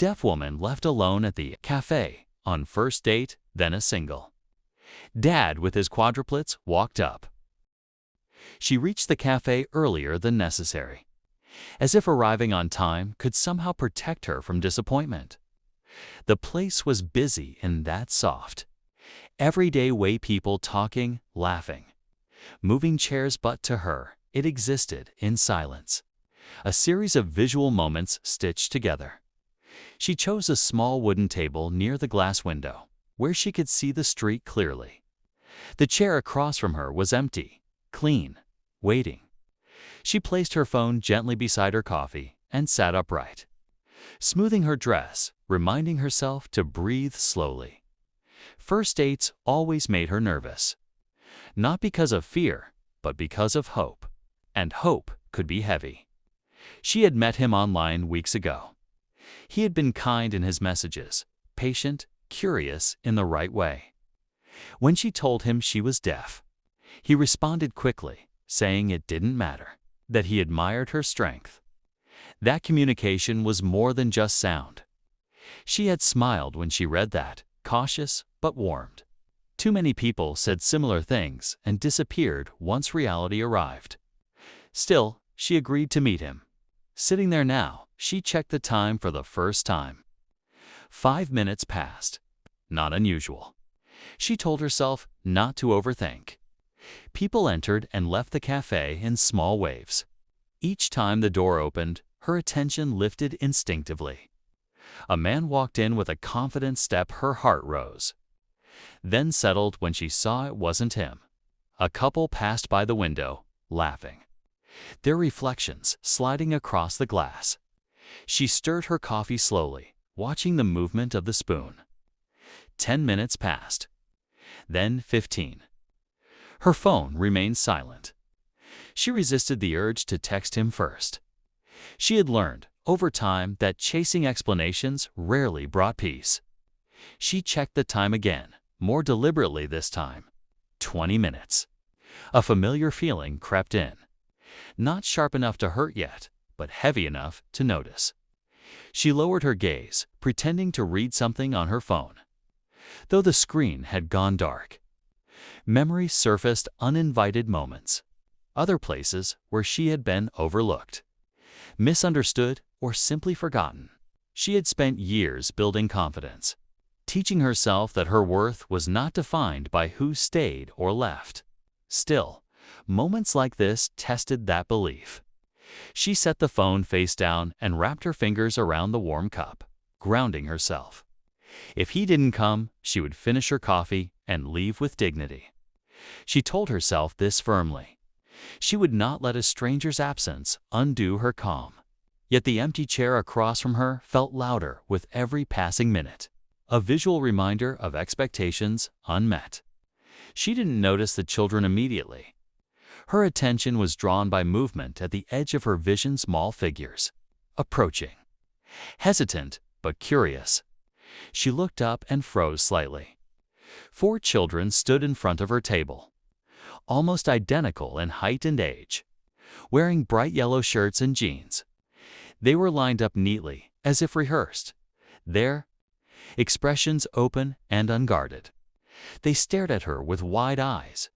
Deaf woman left alone at the café on first date, then a single. Dad with his quadruplets walked up. She reached the café earlier than necessary, as if arriving on time could somehow protect her from disappointment. The place was busy and that soft, everyday way people talking, laughing, moving chairs, but to her, it existed in silence, a series of visual moments stitched together. She chose a small wooden table near the glass window, where she could see the street clearly. The chair across from her was empty, clean, waiting. She placed her phone gently beside her coffee and sat upright, smoothing her dress, reminding herself to breathe slowly. First dates always made her nervous, not because of fear, but because of hope, and hope could be heavy. She had met him online weeks ago. He had been kind in his messages, patient, curious in the right way. When she told him she was deaf, he responded quickly, saying it didn't matter, that he admired her strength. That communication was more than just sound. She had smiled when she read that, cautious but warmed. Too many people said similar things and disappeared once reality arrived. Still, she agreed to meet him. Sitting there now, she checked the time for the first time. 5 minutes passed. Not unusual. She told herself not to overthink. People entered and left the cafe in small waves. Each time the door opened, her attention lifted instinctively. A man walked in with a confident step. Her heart rose, then settled when she saw it wasn't him. A couple passed by the window, laughing, their reflections sliding across the glass. She stirred her coffee slowly, watching the movement of the spoon. 10 minutes passed, then 15. Her phone remained silent. She resisted the urge to text him first. She had learned, over time, that chasing explanations rarely brought peace. She checked the time again, more deliberately this time. 20 minutes. A familiar feeling crept in. Not sharp enough to hurt yet, but heavy enough to notice. She lowered her gaze, pretending to read something on her phone, though the screen had gone dark. Memory surfaced uninvited moments, other places where she had been overlooked, misunderstood, or simply forgotten. She had spent years building confidence, teaching herself that her worth was not defined by who stayed or left. Still, moments like this tested that belief. She set the phone face down and wrapped her fingers around the warm cup, grounding herself. If he didn't come, she would finish her coffee and leave with dignity. She told herself this firmly. She would not let a stranger's absence undo her calm. Yet the empty chair across from her felt louder with every passing minute, a visual reminder of expectations unmet. She didn't notice the children immediately. Her attention was drawn by movement at the edge of her vision, small figures, approaching. Hesitant, but curious. She looked up and froze slightly. 4 children stood in front of her table, almost identical in height and age, wearing bright yellow shirts and jeans. They were lined up neatly, as if rehearsed, their expressions open and unguarded. They stared at her with wide eyes,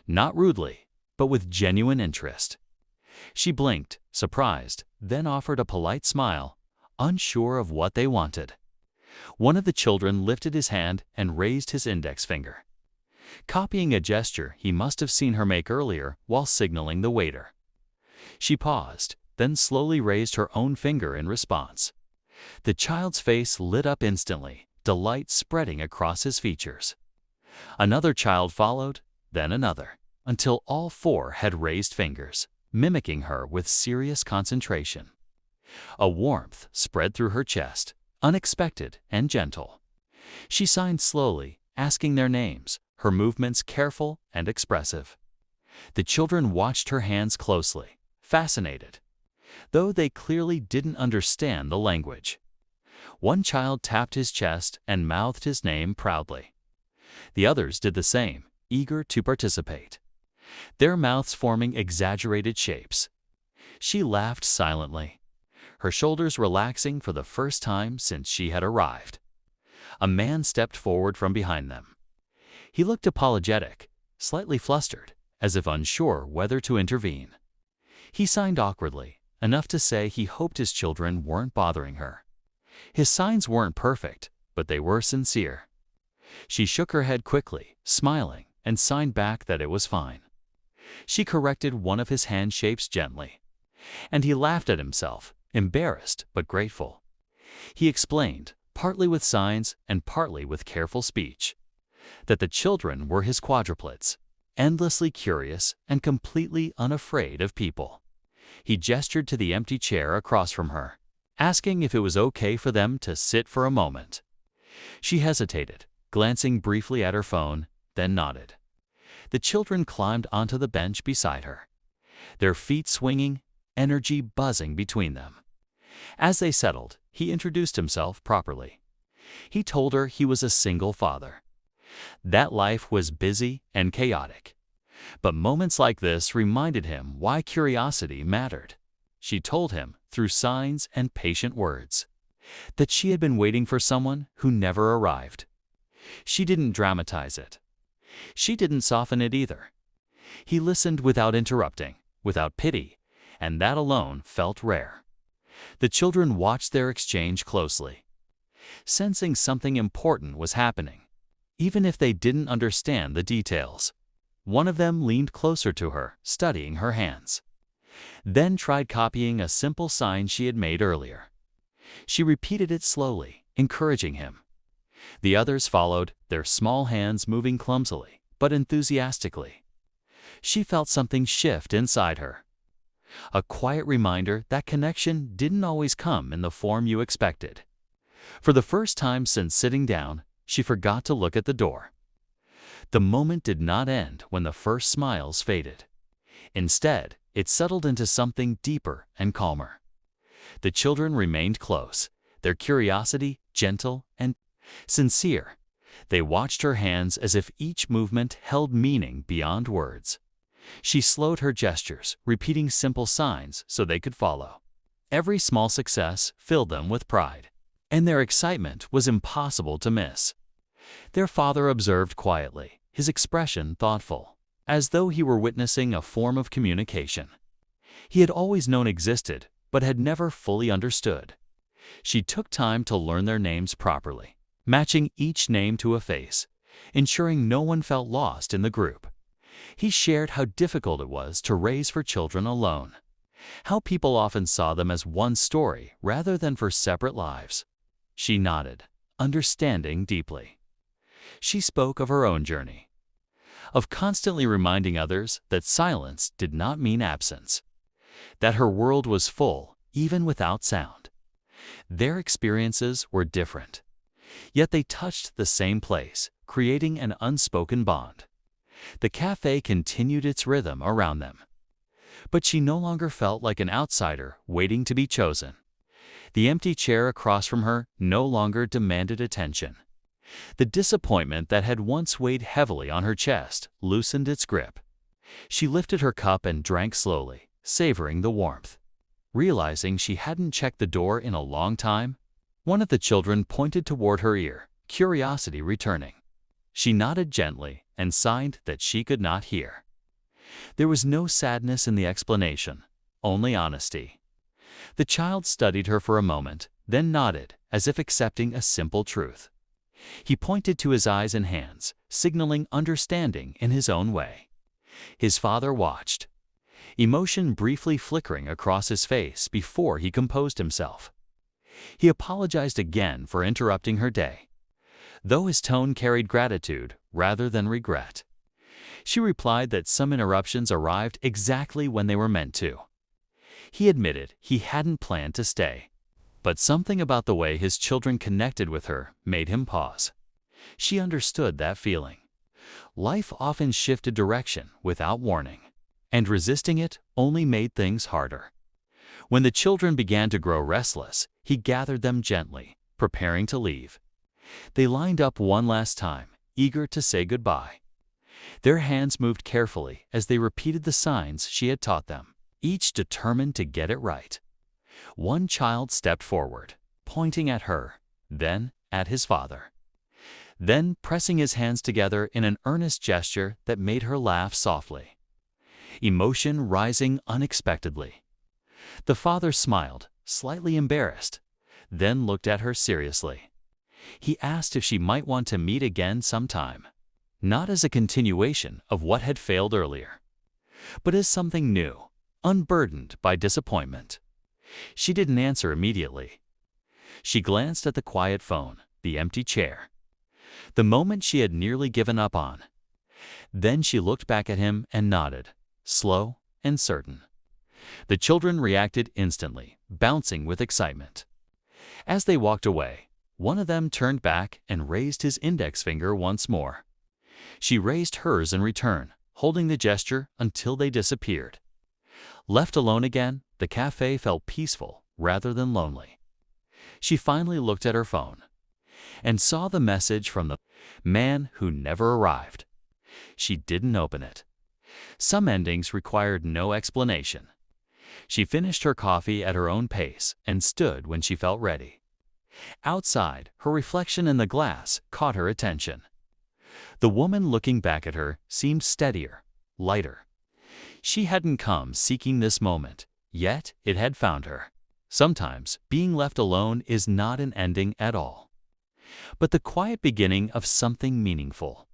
not rudely, but with genuine interest. She blinked, surprised, then offered a polite smile, unsure of what they wanted. One of the children lifted his hand and raised his index finger, copying a gesture he must have seen her make earlier while signaling the waiter. She paused, then slowly raised her own finger in response. The child's face lit up instantly, delight spreading across his features. Another child followed, then another, until all 4 had raised fingers, mimicking her with serious concentration. A warmth spread through her chest, unexpected and gentle. She signed slowly, asking their names, her movements careful and expressive. The children watched her hands closely, fascinated, though they clearly didn't understand the language. One child tapped his chest and mouthed his name proudly. The others did the same, eager to participate, their mouths forming exaggerated shapes. She laughed silently, her shoulders relaxing for the first time since she had arrived. A man stepped forward from behind them. He looked apologetic, slightly flustered, as if unsure whether to intervene. He signed awkwardly, enough to say he hoped his children weren't bothering her. His signs weren't perfect, but they were sincere. She shook her head quickly, smiling, and signed back that it was fine. She corrected one of his hand shapes gently, and he laughed at himself, embarrassed but grateful. He explained, partly with signs and partly with careful speech, that the children were his quadruplets, endlessly curious and completely unafraid of people. He gestured to the empty chair across from her, asking if it was okay for them to sit for a moment. She hesitated, glancing briefly at her phone, then nodded. The children climbed onto the bench beside her, their feet swinging, energy buzzing between them. As they settled, he introduced himself properly. He told her he was a single father. That life was busy and chaotic. But moments like this reminded him why curiosity mattered. She told him, through signs and patient words, that she had been waiting for someone who never arrived. She didn't dramatize it. She didn't soften it either. He listened without interrupting, without pity, and that alone felt rare. The children watched their exchange closely, sensing something important was happening, even if they didn't understand the details. One of them leaned closer to her, studying her hands, then tried copying a simple sign she had made earlier. She repeated it slowly, encouraging him. The others followed, their small hands moving clumsily, but enthusiastically. She felt something shift inside her. A quiet reminder that connection didn't always come in the form you expected. For the first time since sitting down, she forgot to look at the door. The moment did not end when the first smiles faded. Instead, it settled into something deeper and calmer. The children remained close, their curiosity gentle and sincere. They watched her hands as if each movement held meaning beyond words. She slowed her gestures, repeating simple signs so they could follow. Every small success filled them with pride, and their excitement was impossible to miss. Their father observed quietly, his expression thoughtful, as though he were witnessing a form of communication he had always known existed, but had never fully understood. She took time to learn their names properly, matching each name to a face, ensuring no one felt lost in the group. He shared how difficult it was to raise for children alone, how people often saw them as one story rather than for separate lives. She nodded, understanding deeply. She spoke of her own journey, of constantly reminding others that silence did not mean absence, that her world was full, even without sound. Their experiences were different, yet they touched the same place, creating an unspoken bond. The cafe continued its rhythm around them, but she no longer felt like an outsider waiting to be chosen. The empty chair across from her no longer demanded attention. The disappointment that had once weighed heavily on her chest loosened its grip. She lifted her cup and drank slowly, savoring the warmth. Realizing she hadn't checked the door in a long time, one of the children pointed toward her ear, curiosity returning. She nodded gently and signed that she could not hear. There was no sadness in the explanation, only honesty. The child studied her for a moment, then nodded, as if accepting a simple truth. He pointed to his eyes and hands, signaling understanding in his own way. His father watched, emotion briefly flickering across his face before he composed himself. He apologized again for interrupting her day, though his tone carried gratitude rather than regret. She replied that some interruptions arrived exactly when they were meant to. He admitted he hadn't planned to stay, but something about the way his children connected with her made him pause. She understood that feeling. Life often shifted direction without warning, and resisting it only made things harder. When the children began to grow restless, he gathered them gently, preparing to leave. They lined up one last time, eager to say goodbye. Their hands moved carefully as they repeated the signs she had taught them, each determined to get it right. One child stepped forward, pointing at her, then at his father, then pressing his hands together in an earnest gesture that made her laugh softly, emotion rising unexpectedly. The father smiled, slightly embarrassed, then looked at her seriously. He asked if she might want to meet again sometime, not as a continuation of what had failed earlier, but as something new, unburdened by disappointment. She didn't answer immediately. She glanced at the quiet phone, the empty chair, the moment she had nearly given up on. Then she looked back at him and nodded, slow and certain. The children reacted instantly, bouncing with excitement. As they walked away, one of them turned back and raised his index finger once more. She raised hers in return, holding the gesture until they disappeared. Left alone again, the cafe felt peaceful rather than lonely. She finally looked at her phone and saw the message from the man who never arrived. She didn't open it. Some endings required no explanation. She finished her coffee at her own pace and stood when she felt ready. Outside, her reflection in the glass caught her attention. The woman looking back at her seemed steadier, lighter. She hadn't come seeking this moment, yet it had found her. Sometimes being left alone is not an ending at all, but the quiet beginning of something meaningful.